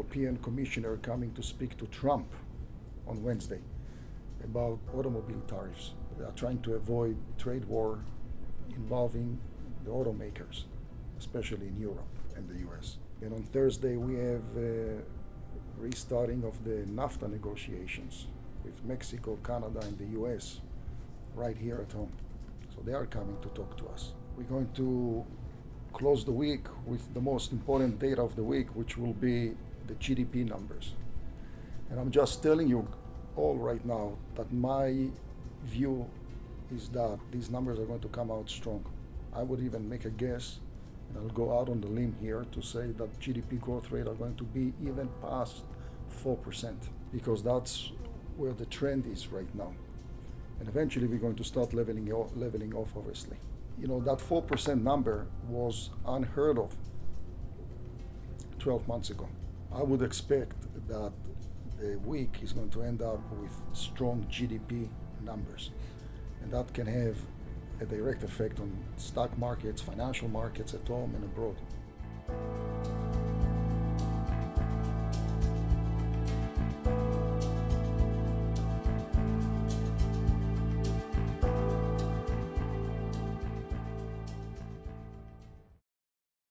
European commissioner coming to speak to Trump on Wednesday about automobile tariffs. They are trying to avoid trade war involving the automakers, especially in Europe and the US. And on Thursday, we have restarting of the NAFTA negotiations with Mexico, Canada, and the US right here at home. So they are coming to talk to us. We're going to close the week with the most important data of the week, which will be the GDP numbers. And I'm just telling you all right now that my view is that these numbers are going to come out strong. I would even make a guess, and I'll go out on the limb here to say that GDP growth rate are going to be even past 4%, because that's where the trend is right now. And eventually we're going to start leveling off, obviously. You know, that 4% number was unheard of 12 months ago. I would expect that the week is going to end up with strong GDP numbers. And that can have a direct effect on stock markets, financial markets at home and abroad.